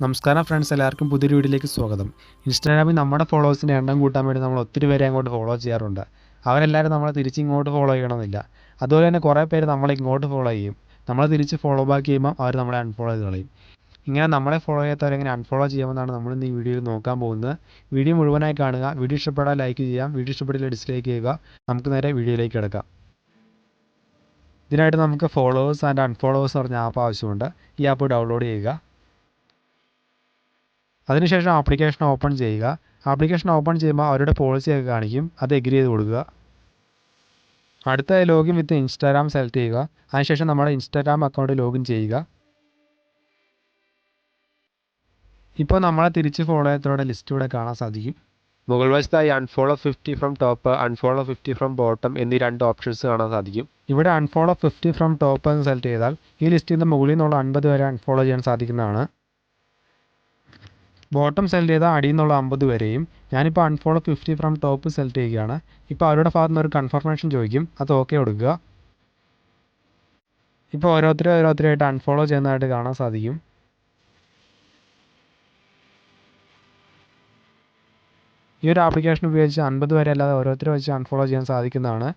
നമസ്കാരം ഫ്രണ്ട്സ്, എല്ലാവർക്കും പുതിയൊരു വീഡിയോയിലേക്ക് സ്വാഗതം. ഇൻസ്റ്റാഗ്രാമിൽ നമ്മുടെ ഫോളോവേഴ്സിൻ്റെ എണ്ണം കൂട്ടാൻ വേണ്ടി നമ്മൾ ഒത്തിരി പേരെ അങ്ങോട്ട് ഫോളോ ചെയ്യാറുണ്ട്. അവരെല്ലാവരും നമ്മളെ തിരിച്ച് ഇങ്ങോട്ട് ഫോളോ ചെയ്യണമെന്നില്ല. അതുപോലെ തന്നെ കുറേ പേര് നമ്മളെ ഇങ്ങോട്ട് ഫോളോ ചെയ്യും. നമ്മളെ തിരിച്ച് ഫോളോ ബാക്ക് ചെയ്യുമ്പോൾ അവർ നമ്മളെ അൺഫോളോ ചെയ്ത് കളയും. ഇങ്ങനെ നമ്മളെ ഫോളോ ചെയ്യാത്തവരെ എങ്ങനെ അൺഫോളോ ചെയ്യാമെന്നാണ് നമ്മൾ ഇന്ന് ഈ വീഡിയോയിൽ നോക്കാൻ പോകുന്നത്. വീഡിയോ മുഴുവനായി കാണുക. വീഡിയോ ഇഷ്ടപ്പെട്ടാൽ ലൈക്ക് ചെയ്യാം, വീഡിയോ ഇഷ്ടപ്പെട്ടില്ല ഡിസ്ലൈക്ക് ചെയ്യുക. നമുക്ക് നേരെ വീഡിയോയിലേക്ക് കിടക്കാം. ഇതിനായിട്ട് നമുക്ക് ഫോളോവേഴ്സ് ആൻഡ് അൺഫോളോവേഴ്സ് പറഞ്ഞ ആപ്പ് ആവശ്യമുണ്ട്. ഈ ആപ്പ് ഡൗൺലോഡ് ചെയ്യുക. അതിനുശേഷം ആപ്ലിക്കേഷൻ ഓപ്പൺ ചെയ്യുക. ആപ്ലിക്കേഷൻ ഓപ്പൺ ചെയ്യുമ്പോൾ അവരുടെ പോളിസിയൊക്കെ കാണിക്കും. അത് എഗ്രി ചെയ്ത് കൊടുക്കുക. അടുത്ത ലോഗിൻ വിത്ത് ഇൻസ്റ്റാഗ്രാം സെലക്ട് ചെയ്യുക. അതിനുശേഷം നമ്മുടെ ഇൻസ്റ്റാഗ്രാം അക്കൗണ്ട് ലോഗിൻ ചെയ്യുക. ഇപ്പോൾ നമ്മളെ തിരിച്ച് ഫോളോ ചെയ്യാത്തവരുടെ ലിസ്റ്റ് ഇവിടെ കാണാൻ സാധിക്കും. മുകൾ വശത്തായി unfollow 50 from top, unfollow 50 from bottom എന്നീ രണ്ട് ഓപ്ഷൻസ് കാണാൻ സാധിക്കും. ഇവിടെ അൺഫോളോ 50 ഫ്രം ടോപ്പ് എന്ന് സെലക്ട് ചെയ്താൽ ഈ ലിസ്റ്റിൽ നിന്ന് മുകളിൽ നിന്നുള്ള 50 വരെ അൺഫോളോ ചെയ്യാൻ സാധിക്കുന്നതാണ്. ബോട്ടം സെലക്ട് ചെയ്താൽ അടിയിൽ നിന്നുള്ള 50 വരെയും. ഞാനിപ്പോൾ അൺഫോളോ 50 ഫ്രം ടോപ്പ് സെലക്ട് ചെയ്യുകയാണ്. ഇപ്പോൾ അവരുടെ ഭാഗത്ത് നിന്ന് ഒരു കൺഫർമേഷൻ ചോദിക്കും. അത് ഓക്കെ കൊടുക്കുക. ഇപ്പോൾ ഓരോരുത്തരായിട്ട് അൺഫോളോ ചെയ്യുന്നതായിട്ട് കാണാൻ സാധിക്കും. ഈ ഒരു ആപ്ലിക്കേഷൻ ഉപയോഗിച്ച് 50 വരെ അല്ലാതെ ഓരോരുത്തരെ വെച്ച് അൺഫോളോ ചെയ്യാൻ സാധിക്കുന്നതാണ്.